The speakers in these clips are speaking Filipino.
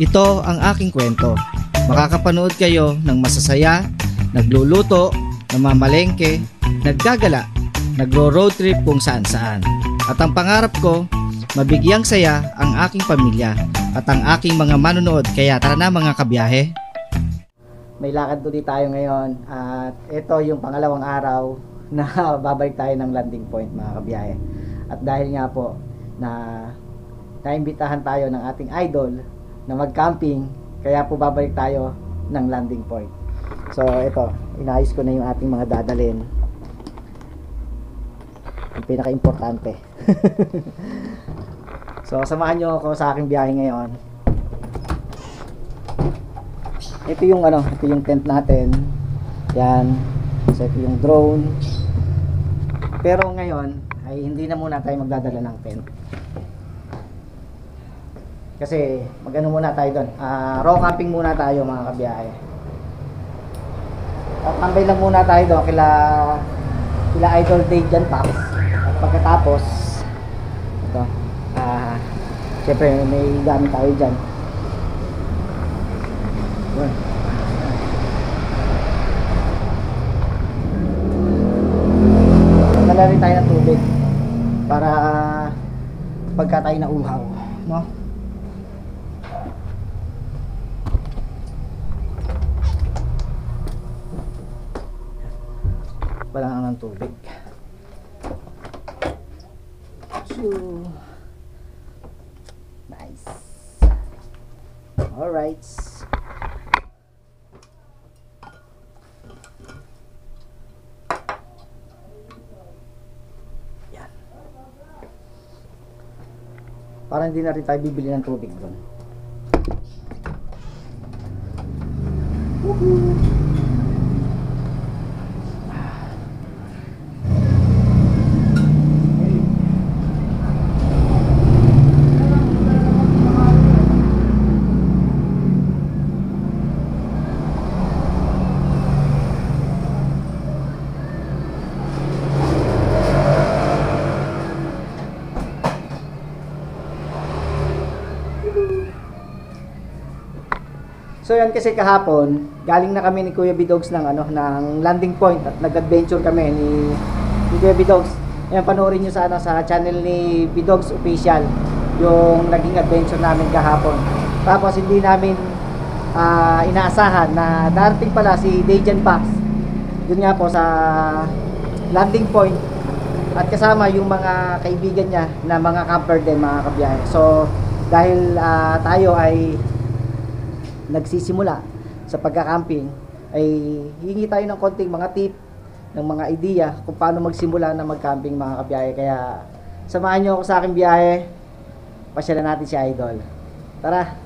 Ito ang aking kwento. Makakapanood kayo ng masasaya, nagluluto, namamalengke, naggagala, nagro-road trip kung saan-saan. At ang pangarap ko, mabigyang saya ang aking pamilya at ang aking mga manonood. Kaya tara na mga kabiyahe. May lakad ulit tayo ngayon at ito yung pangalawang araw na babalik tayo ng landing point mga kabiyahe. At dahil nga po na naimbitahan tayo ng ating idol na mag-camping, kaya po babalik tayo ng landing point. So ito, inayos ko na yung ating mga dadalhin. Ang pinaka-importante. So samahan nyo ako sa aking biyahe ngayon. Ito yung ito yung tent natin. Yan. So ito yung drone. Pero ngayon ay hindi na muna tayo magdadala ng tent. Kasi muna tayo doon. Raw camping muna tayo mga kabiyahe. Tambay lang muna tayo doon kila Idol Dejan Pax. At pagkatapos ito, syempre may gamit tayo dyan. Dala rin tayo ng tubig para pagka tayo nauhaw, no? Balangan ng tubig. So nice. Alright. Yan. Para hindi na rin tayo bibili ng tubig doon. Woohoo! So yan, kasi kahapon galing na kami ni Kuya Bidogs ng ng landing point at nag-adventure kami ni Kuya Bidogs. Ayan, panoorin niyo sa sa channel ni Bidogs Official yung naging adventure namin kahapon. Tapos hindi namin inaasahan na darating pala si Dejan Pax. Doon nga po sa landing point at kasama yung mga kaibigan niya na mga camper din mga kabiyahe. So dahil tayo ay nagsisimula sa pagka-camping, ay hingi tayo ng konting mga tip, ng mga idea kung paano magsimula na mag-camping mga kabiyahe. Kaya samahan nyo ako sa aking biyahe, pasyalan natin si Idol. Tara!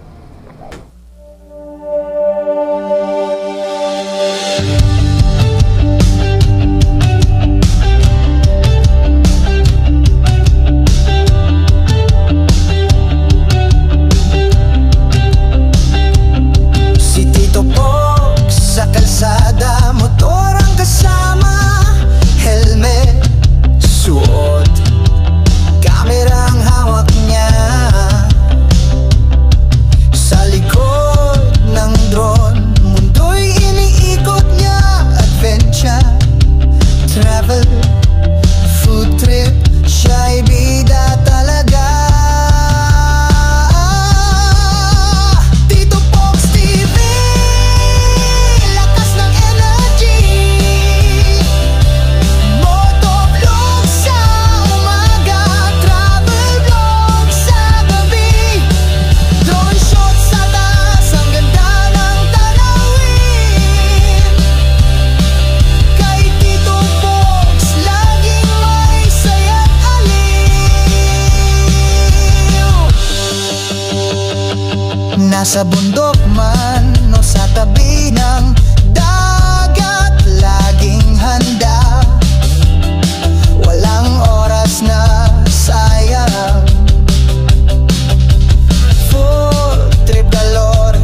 Nasa bundok man o sa tabi ng dagat, laging handa. Walang oras na sayang. Full trip galore,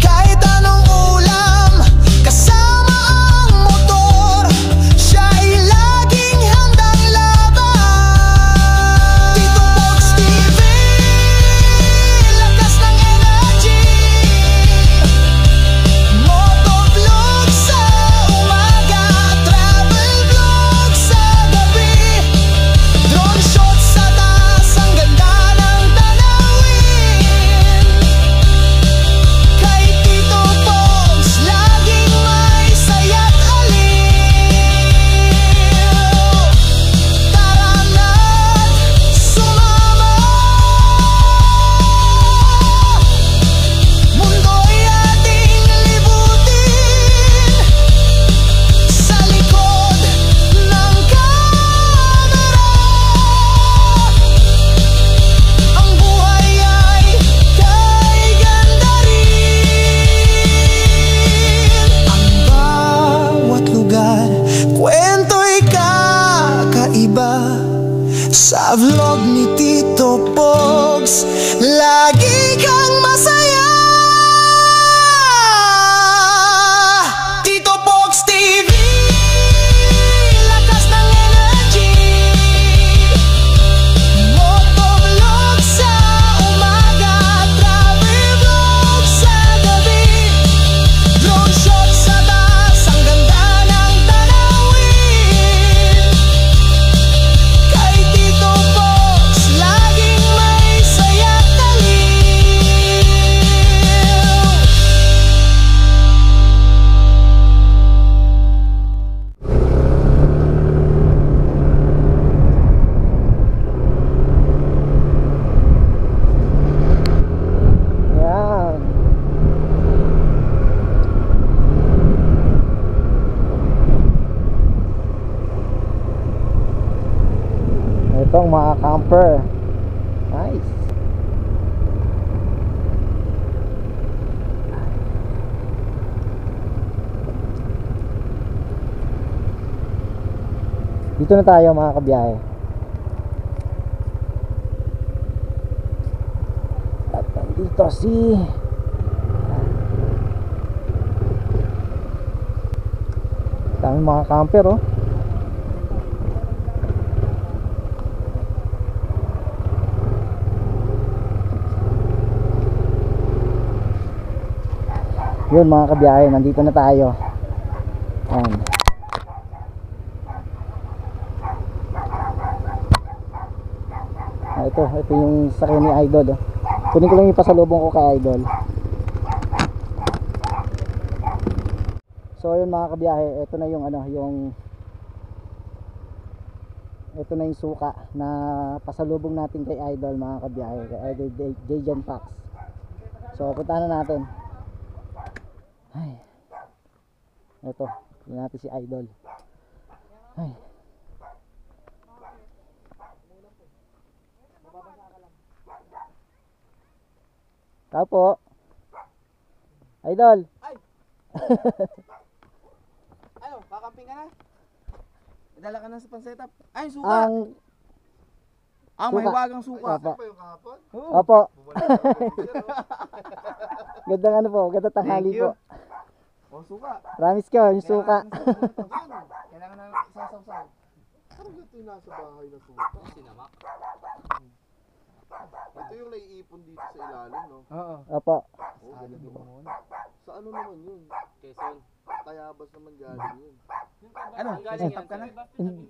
kahit anong ulam, kasama ang motor, siya ay laging handang laban. Tito Box TV, lakas ng energy. vlog ni Tito Pogs, lagi kang masaya. Tito Pogs TV, lakas ng energy. Motovlog sa umaga, travel vlog sa gabi. Drone shot sa taas, ang ganda ng tanawin. Kay Tito Pogs, laging may saya taliw. Yan. Itong mga camper. Nice. Dito na tayo mga kabiyahe. At nandito si daming mga camper oh. Yun mga kabiyahe, nandito na tayo. Ayan. Ito yung sakyan ni Idol oh. Kunin ko lang yung pasalubong ko kay Idol. So yun mga kabiyahe, ito na yung ito na yung suka na pasalubong natin kay Idol mga kabiyahe, kay Idol Dejan Pax. So puntahan na natin. Ay. Ito, yun natin si Idol. Ay. Tao po. Idol. Ay! Ano, kakamping ka na? Idala ka na sa pansetup. Ay, suka! May suka. wagang suka. Opo. yung kahapon? Opo. Gandang ano po, gandang tanghali Thank you. po. O, suka. Promise ko, yung suka. Kailangan na isasaw-saw. Parang ito yung nasa bahay na suka. Sinamak? Ito yung naiipon dito sa ilalim, no? Oo. Opo. Oh, ganito. Sa ano naman yun? Quezon. Tayabas naman galing yun. Ano, sasatap ka na?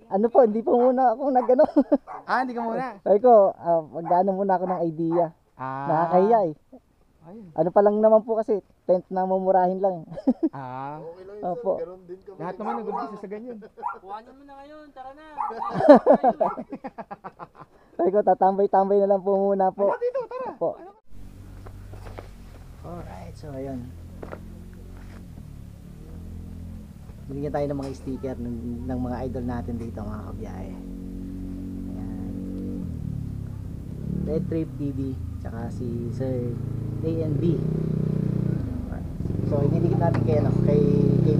Ano po, hindi po muna ako nag-ano. Hindi ka muna. Sabi ko, mag-ano muna ako ng idea. Nakakahiya eh. Ayun. Ano pa lang naman po kasi, tent na mumurahin lang. Okay lang yun, Opo. sir. Ganon din kami. Lahat naman nag-umpisa sa ganyan. Kuhanin mo na ngayon, tara na. Sabi ko, tatambay-tambay na lang po muna po. Dito, tara. Po. Alright, so ayun. Binigyan tayo ng mga sticker ng mga idol natin dito mga kabiyahe. Ayan. Red Trip TV, tsaka si Sir A and B. So ididikit natin kay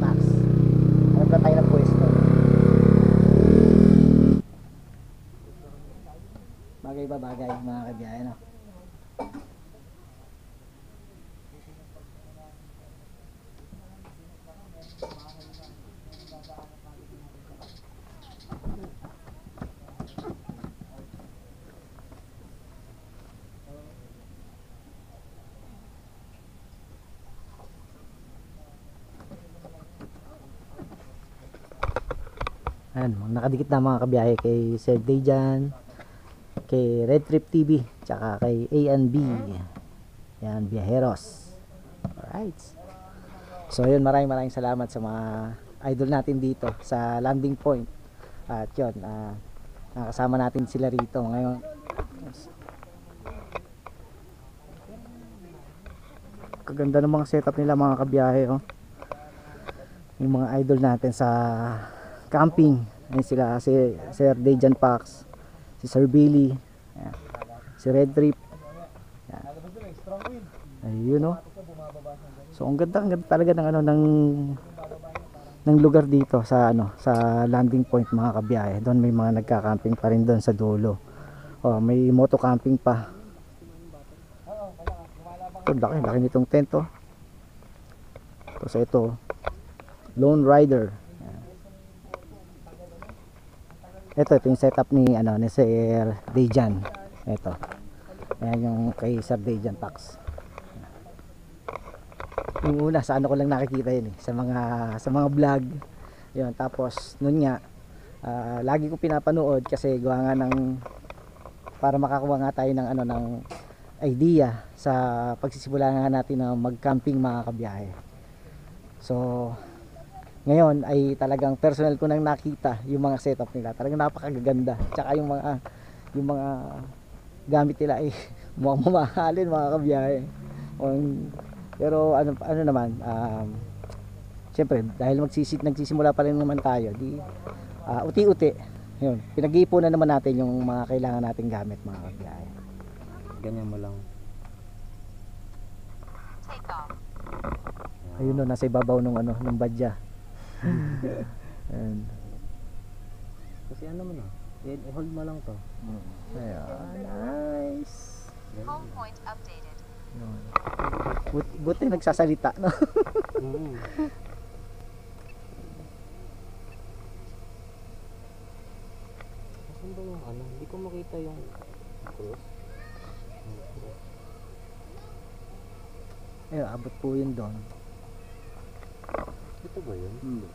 Max. Hanap na tayo ng pwesto. Bagay ba bagay mga kabiyahe, no? Ayan, nakadikit na mga kabiyahe kay Sir Dejan, kay Red Trip TV, tsaka kay A and B. Yan, Viajeros. Alright. So yun, maraming salamat sa mga idol natin dito sa landing point. At yun, nakasama natin sila rito ngayon. Kaganda ng mga setup nila mga kabiyahe, oh. Yung mga idol natin sa camping. Ayun sila, si Sir Dejan Pax, si Sir Billy, ayan, si Red Trip, ayan. Ayun, no? So ang ganda talaga ng ng lugar dito sa sa landing point mga kabiyahe. Doon may mga nagka-camping pa rin doon sa dulo. Oh, may moto camping pa. Ito, laki nitong tent oh. Tapos ito, Lone Rider. Ito yung setup ni Sir Dejan. Ito. Ayan yung kay Sir Dejan Tax. Yung una sa ko lang nakikita yun sa mga vlog. Yun, tapos noon nga lagi ko pinapanood kasi gawa nga ng para makakuha nga tayo ng ng idea sa pagsisimula nga natin na mag-camping mga kabiyahe. So ngayon ay talagang personal ko nang nakita yung mga setup nila. Talagang napakaganda. Tsaka yung mga gamit nila ay mukhang mamahalin mga kabiyahe. Pero ano naman, siyempre dahil nagsisimula pa rin naman tayo, di uti-uti. Yun, pinag-iipunan naman natin yung mga kailangan nating gamit mga kabiyahe. Ganyan mo lang. Ayun no, nasa ibabaw nung badya. And, Kasi ano mo na, i-hold mo lang to. ayan, nice. Home point updated. Yun. Buti nagsasalita, no? Saan ba yung hindi ko makita yung cross. Ayun, abot po yun doon. Ito ba yun? Hindi.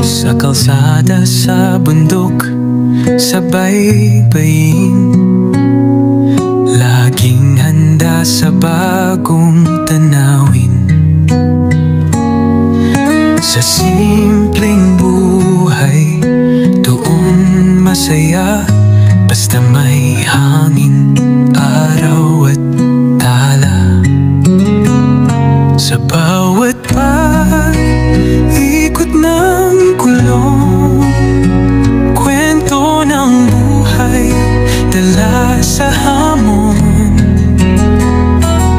Sa kalsada, sa bundok, sa baybayin, laging handa sa bagong tanawin. Sa simpleng buhay, doon masaya, basta may hangin, araw at tala. Sa bawat ikot ng kulong, kwento ng buhay, dala sa hamon.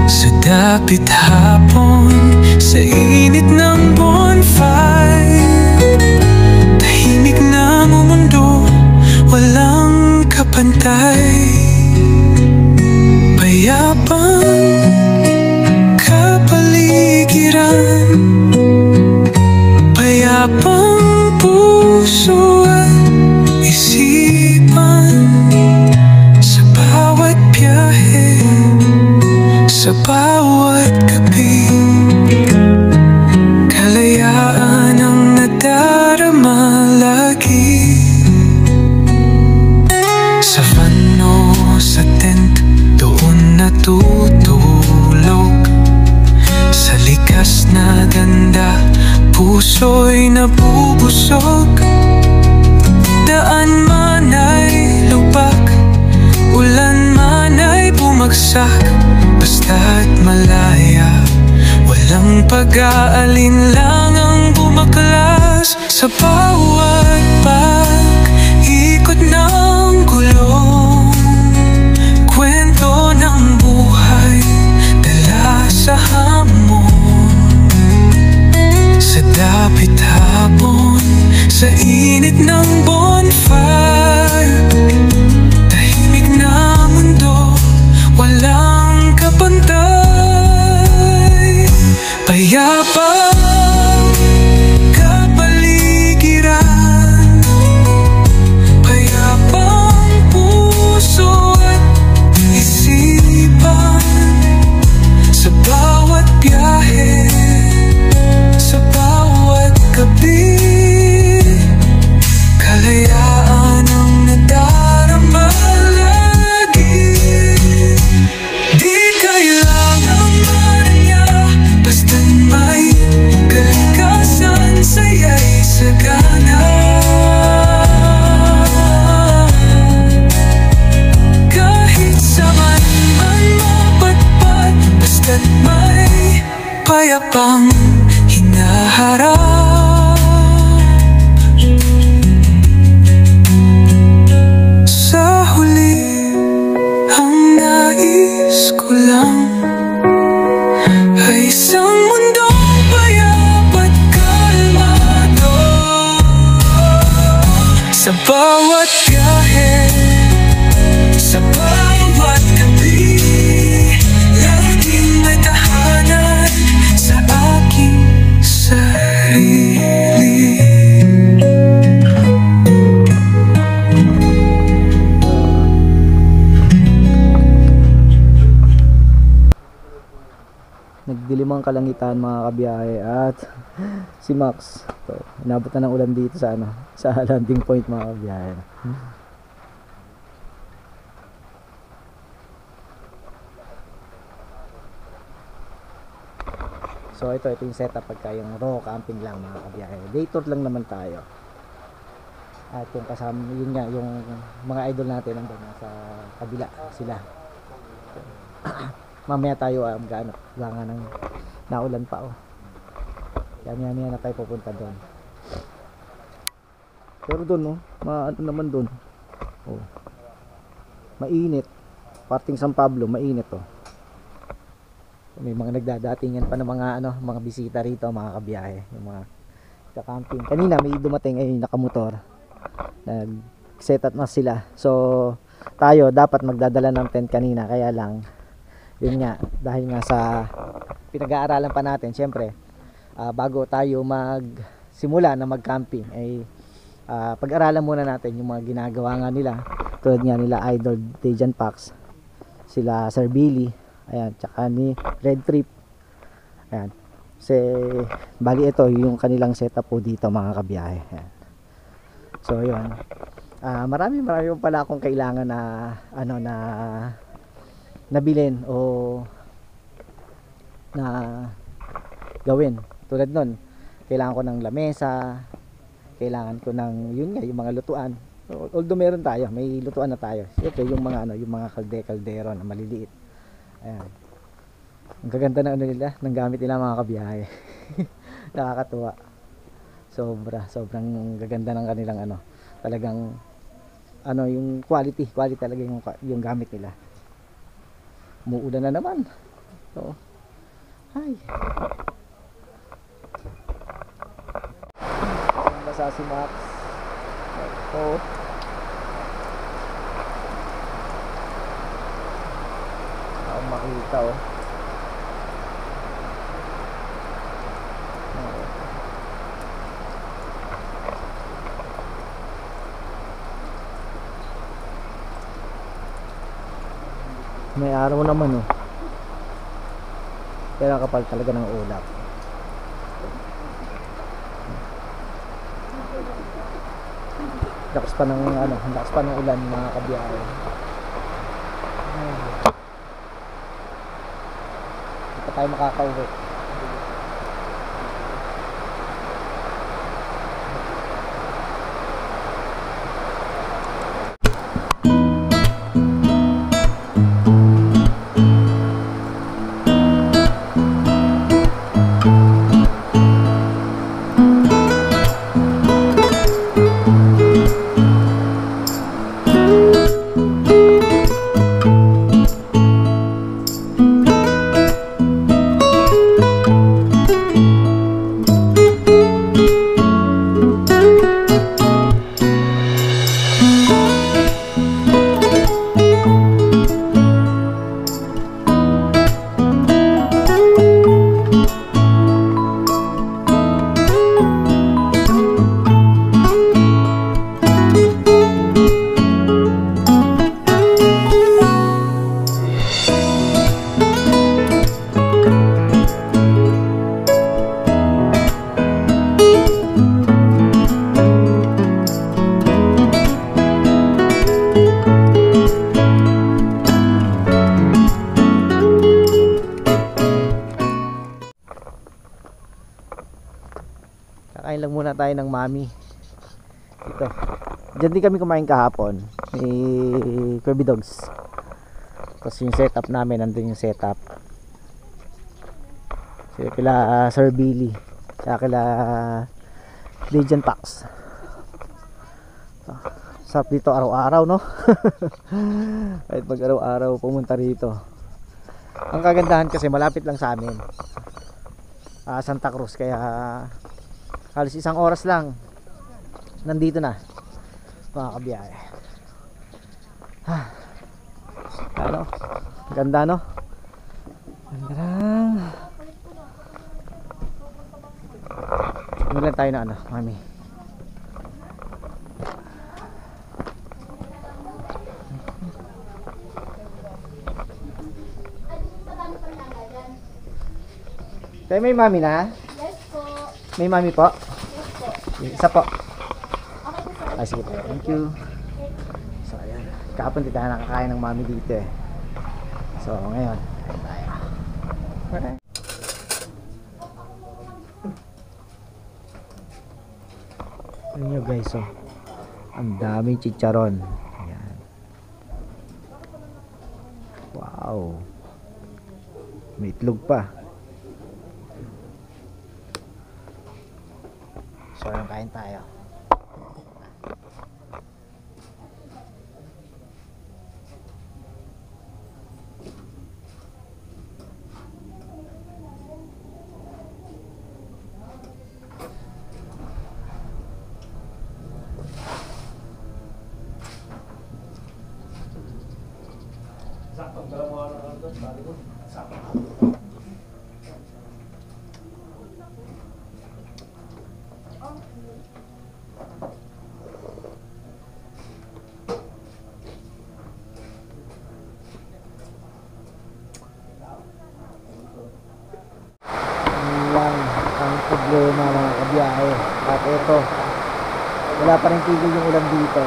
Sa dapit hapon, sa init ng bonfire, tahimik ng mundo, walang kapantay. Payapang kapaligiran, payapang puso at isipan. Sa bawat biyahe, sa bawat gabi, kalayaan ang nadarama lagi. Sa van o sa tent, doon natutulog. Sa likas na ganda, puso'y nabubusog. Daan man ay lubak, ulan man ay bumagsak, basta't malaya, walang pag-aalinlangang bumaklas. Sa bawat pag-ikot ng gulong, kwento ng buhay, dala sa hamon. Sa dapit hapon, sa init ng bonfire, tahimik na mundo, walang kapantay. Payapang kapaligiran, payapang puso at isipan. Sa bawat biyahe, sa bawat gabi, kalayaan ang nadarama lagi. Di kailangang manya, basta't may kalikasan, saya'y sagana. Kahit saan man mapatpat, basta't may payapang hinaharap. kalangitan mga kabiyahe at si Max. So, inabot na ng ulan dito sa sa landing point mga kabiyahe. So ito yung setup pagka yung raw camping lang mga kabiyahe. Day tour lang naman tayo. At yung kasama, yun nga, yung mga idol natin nandun sa kabila sila. Mamaya tayo gaano, nga ng naulan pa Kaya maya na tayo pupunta doon. Pero doon ano naman doon. Mainit. Parting San Pablo, mainit May mga nagdadatingan pa ng mga mga bisita rito, mga kabiyahe, yung mga ka-camping. Kanina may dumating ay nakamotor. Nag-set up na sila. So tayo dapat magdadala ng tent kanina, kaya lang yun nga, dahil nga sa pinag-aaralan pa natin, syempre bago tayo magsimula na mag-camping ay pag-aralan muna natin yung mga ginagawa nga nila, tulad nga nila Idol Dejan Pax, sila Sir Billy, ayan, tsaka ni Red Trip, ayan. Bali ito yung kanilang setup po dito mga kabiyahe, ayan. So yun, marami pala akong kailangan na na nabilin o na gawin. Tulad nun, kailangan ko ng lamesa, kailangan ko ng yun nga, yung mga lutuan. Although meron tayo, may lutuan na tayo. Siyempre yung mga yung mga kaldero na maliliit. Ayan. Ang gaganda ng nila, ng gamit nila mga kabiyahe. Nakakatuwa. Sobrang gaganda ng kanilang talagang yung quality talaga yung gamit nila. Umuulan na naman. So, hi. Basa si Max. Ito. Makita may araw naman pero kapal talaga ng ulap. Lakas pa ng ulan mga kabiyahe. Hindi pa tayo makakauwi. Kakain lang muna tayo ng mami. Ito. Diyan din kami kumain kahapon. May Kirby Dogs. Tapos yung setup namin, nandun yung setup. Sila kila Sir Billy. Saka kila Legion Pax. Sarap dito araw-araw, no? Kahit pag araw-araw pumunta rito. Ang kagandahan kasi malapit lang sa amin. Santa Cruz, kaya halos 1 oras lang nandito na mga kabiyahe. Ganda, no? Ganda lang. Ulan tayo na mami. Tayo may mami na? Yes po. May mami po? Yes po. Isa po. Okay po sir. Sige po. Thank you. So, ayan. Kahapon di tayo nakakain ng mami dito eh. So, ngayon. Kain tayo. Okay. Ano nyo guys, oh. Ang daming chicharon. Ayan. Wow. May itlog pa. So, ayan, kain tayo. Lang ang problema mga kabiyahe. At ito, wala pa rin tigil yung ulan dito.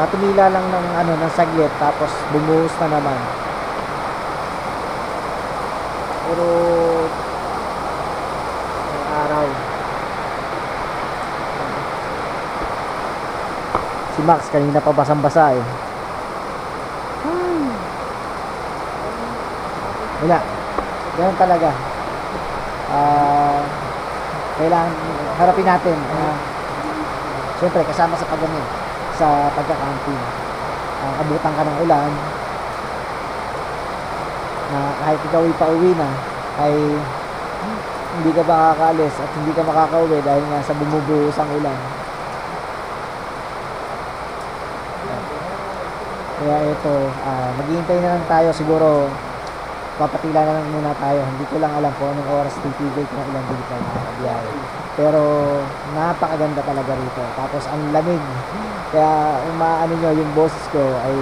Tumila lang ng saglit tapos bumuhos na naman. Pero may araw. Si Max kanina pa basang-basa eh. Wala. Ganun talaga. Kailangan harapin natin. Siyempre kasama sa paggamit sa pagka-camping. Abutan ka ng ulan na kahit ikaw ay pauwi na ay hindi ka makakaalis at hindi ka makakauwi dahil nga sa bumubuhos ang ulan. Kaya ito, maghihintay na lang tayo siguro. Papatila na lang muna tayo. Hindi ko lang alam kung anong oras titigil kung ilang bilik na nakakabiyahe. Pero napakaganda talaga rito. Tapos ang lamig. Kaya umaano nyo yung boses ko ay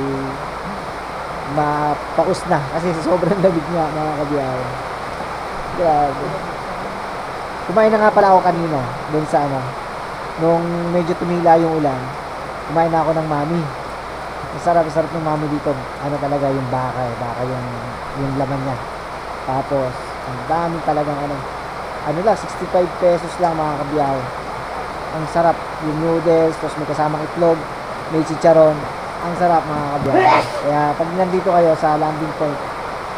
mapaus na. Kasi sobrang lamig nga mga kabiyahe. Grabe. Kumain na nga pala ako kanina. Doon sa nung medyo tumila yung ulan, kumain na ako ng mami. Masarap ng mami dito. Talaga yung baka eh. Baka yung laman niya. Tapos ang daming talagang lang 65 pesos lang mga kabiyahe. Ang sarap yung noodles, tapos may kasamang itlog, may chicharon. Ang sarap mga kabiyahe. Kaya pag nandito kayo sa landing point,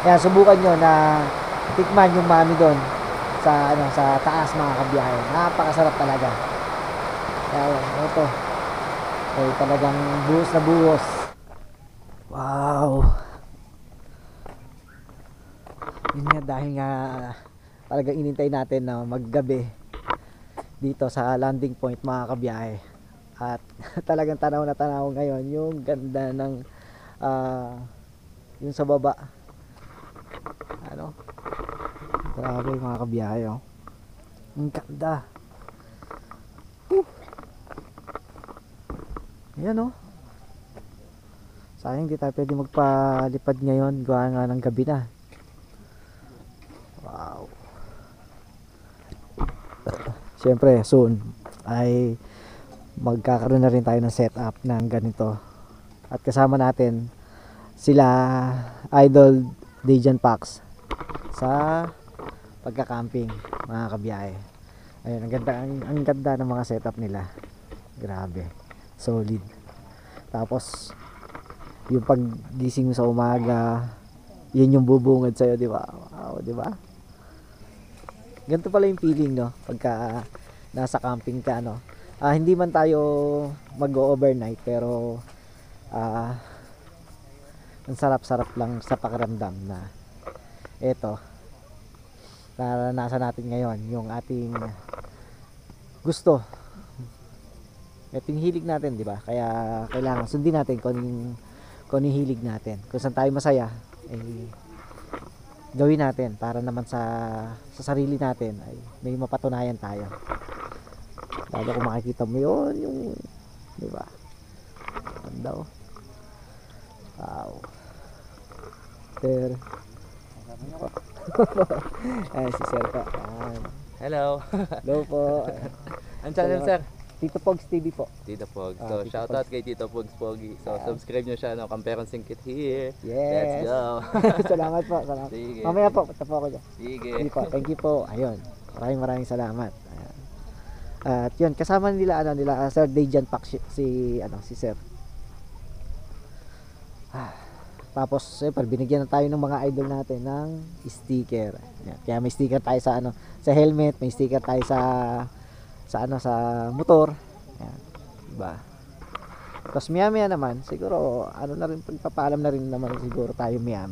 kaya subukan nyo na tikman yung mami doon sa sa taas mga kabiyahe. Napakasarap talaga. Kaya ito ay talagang buhos na buhos. Wow. Yun nga, dahil nga talagang inintay natin na maggabi dito sa landing point mga kabiyahe. At talagang tanaw na tanaw ngayon yung ganda ng yung sa baba. Grabe mga kabiyahe, oh. Ang ganda. Ayan, oh. Sayang di tayo pwede magpalipad ngayon, gawa nga ng gabi na. Wow. Siyempre soon ay magkakaroon na rin tayo ng setup ng ganito. At kasama natin sila Idol Dejan Pax sa pagka-camping mga kabiyahe. Ayun, ang ganda ng mga setup nila. Grabe. Solid. Tapos yung paggising mo sa umaga, yun yung bubungad sa'yo, di ba? Wow, di ba? Ganito pala yung feeling, no? Pagka nasa camping ka, no? Hindi man tayo mag-overnight, pero ang sarap-sarap lang sa pakiramdam na eto, naranasan natin ngayon yung ating gusto. Ito yung hilig natin, di ba? Kaya kailangan sundin natin kung yung hilig natin. Kung saan tayo masaya, gawin natin para naman sa sarili natin ay may mapatunayan tayo. Lalo kung makikita mo yun, yung, di ba? Ganda, oh. Wow. Pero Ayan, si Sir po. Ayan. Hello. Hello po. Ang channel, sir? Tito Pogs TV po. Tito Pogs. Ah, So, Tito shoutout kay Tito Pogs Pogi. So, subscribe nyo siya, no? Kamperang Singkit here. Yes. Let's go. Salamat po. Salamat. Sige. Mamaya po, punta po ako dyan. Sige. Sige po. Thank you po. Ayun. Maraming salamat. Ayan. At yun, kasama nila Sir Dejan Pak si Sir. Tapos siyempre binigyan na tayo ng mga idol natin ng sticker. Ayan. Kaya may sticker tayo sa sa helmet, may sticker tayo sa motor. Ayan. Diba? Tapos maya naman, siguro na rin, pagpapaalam na rin naman siguro tayo maya.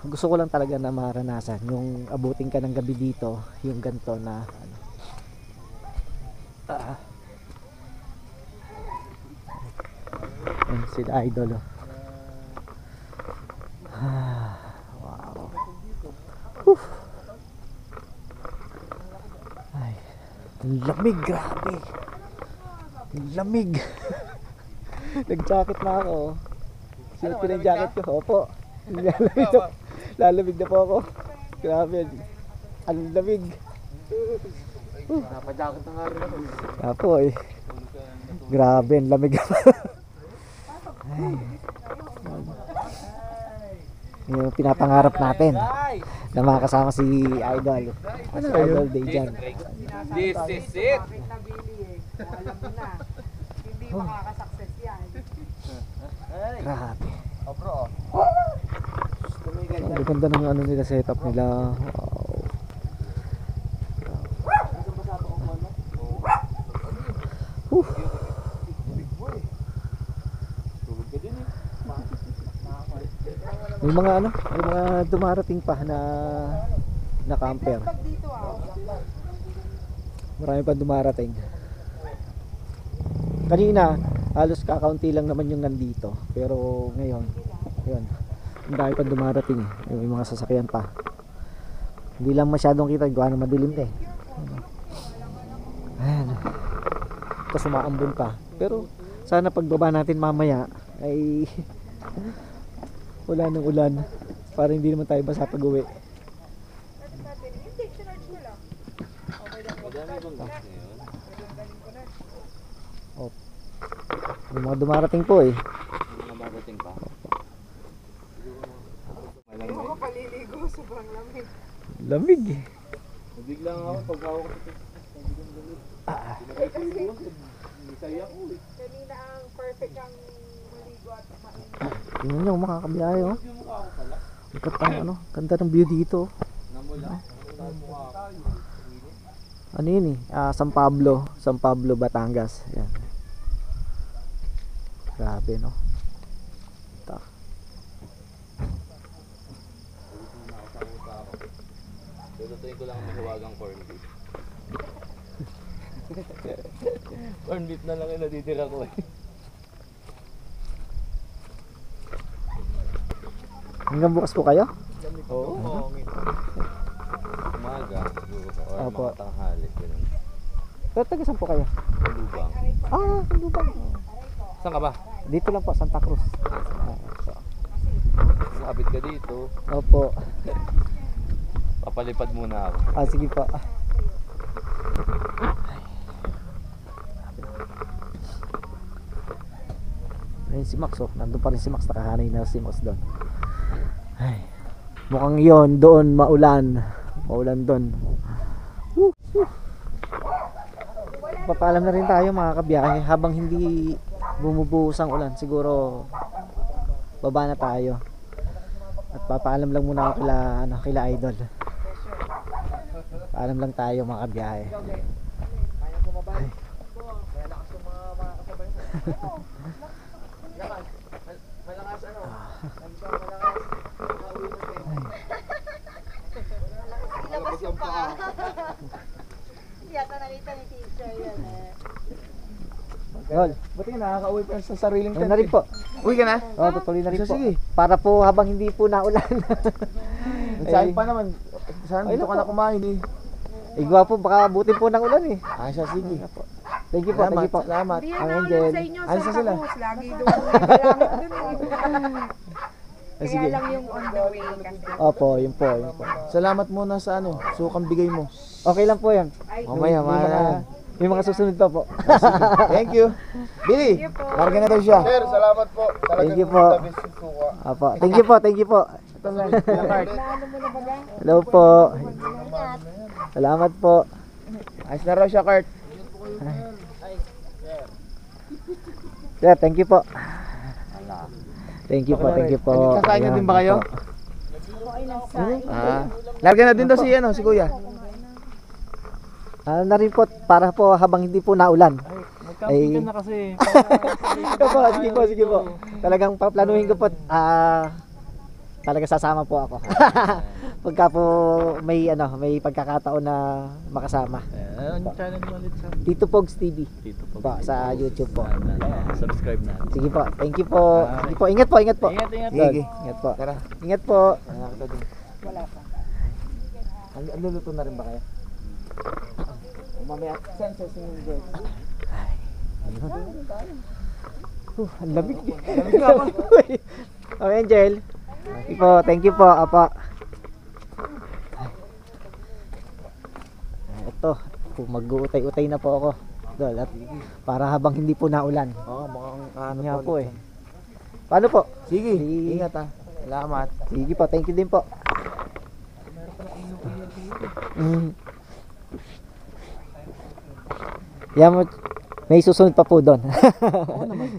Gusto ko lang talaga na maranasan yung abutin ka ng gabi dito, yung ganito na sila idol. Wow. Ay, ang lamig, grabe. Ang lamig. Nag-jacket na ako. Sinuot ko na yung jacket ko. Opo. Lalamig na po ako. Grabe. Ang lamig. Napajakot na nga rin ako. Apo eh. Grabe, ang lamig. Ay. Yung pinapangarap natin na makakasama si Idol. Si Idol Dejan. This is it. Alam mo na, hindi makakasuccess yan. Grabe. Oh bro. Ang ganda ng nila, setup nila. Wow. May mga dumarating pa na camper. Marami pa dumarating. Kanina halos kakaunti lang naman yung nandito, pero ngayon yun, ang dami pa dumarating eh. May mga sasakyan pa. Hindi lang masyadong kita, gawa ng madilim eh. Ayan. Tapos umaambon pa. Pero sana pagbaba natin mamaya ay wala ng ulan para hindi naman tayo basa pag uwi. Oh. May mga dumarating po eh. Mga darating pa. Hindi mo paliligo, sobrang lamig. Lamig eh. Biglang ako pag ako Kanina ang perfect ang maligo at mainit. Tingnan nyo, makakabiyahe oh. Ganda ng view dito. Ano yun eh? San Pablo, Batangas. Yan. Grabe no. Tututuin ko lang ang mahiwagang corn beef. Corn beef na lang yung natitira ko eh. Hanggang bukas po kayo? Oo. Umaga, siguro po. Or Opo. mga tanghali. Ganun. Pero taga saan po kayo? Lubang. Lubang. Saan ka ba? Dito lang po, Santa Cruz. Kapit ka dito. Opo. Papalipad muna ako. Sige po. Ayun si Max oh. Nandun pa rin si Max. Nakahanay na si Max doon. Ay. Mukhang yon doon maulan. Maulan doon. Papaalam na rin tayo mga kabiyahe. Habang hindi bumubuhos ang ulan, siguro baba na tayo. At papaalam lang muna ako kila Idol. Paalam lang tayo mga kabiyahe. Ay. Ilabas yung paa. Yata nakita ni teacher yan eh. Yol. Buti nakaka-uwi pa sa sariling Yun na rin po. Uwi ka na? Tutuloy na rin po. Sige. Para po habang hindi po naulan. Saan pa naman? Saan dito ka na kumain eh? Igwa po, baka buti po ng ulan eh. Siya, sige. Thank you po, thank you po. Salamat. Hindi Ang na Angel. sa inyo, Ayos na sa sila. Tagus. Lagi doon. Langit doon eh. Sige. Kaya lang yung on the way kasi. Opo, yun po, yun po. Salamat muna sa ano, sukang bigay mo. Okay lang po yan. Mamaya, May mga susunod pa po. Thank you. Billy, larga na daw siya. Sir, salamat po. Thank you po. Opo. Thank you po, thank you po. Naano mo na ba ga? Hello po. Salamat po. Ayos na raw siya, Kurt. Sir, thank you po. Thank you po, thank you po. Nagkakain na din ba kayo? Ayan. Larga na din daw si Kuya. Na rin po, para po habang hindi po naulan. Ay, na kasi. sige po, sige po. Talagang paplanuhin ko po, talaga sasama po ako. Pagka po may pagkakataon na makasama. Anong channel mo ulit sa Tito Pogs TV dito po? po sa YouTube po. Subscribe na. Sige po, thank you po. Sige po, ingat po, ingat po. Ingat, ingat. Sige. Ingat po. Tara. Ingat po. Wala pa. Ang luluto na rin ba kayo? Mamaya, send sa singing girl. Ang lamig. Okay, Angel. Sige po, thank you po. Apa. Ito, mag-uutay-utay na po ako. Dol, at para habang hindi po naulan. Oo, mukhang ano Nga po eh. Paano po? Sige, Sige. ingat ha. Salamat. Sige po, thank you din po. Yan mo, may susunod pa po doon.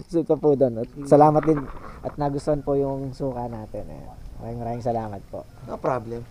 Susunod pa po doon. At salamat din at nagustuhan po yung suka natin. Maraming salamat po. No problem.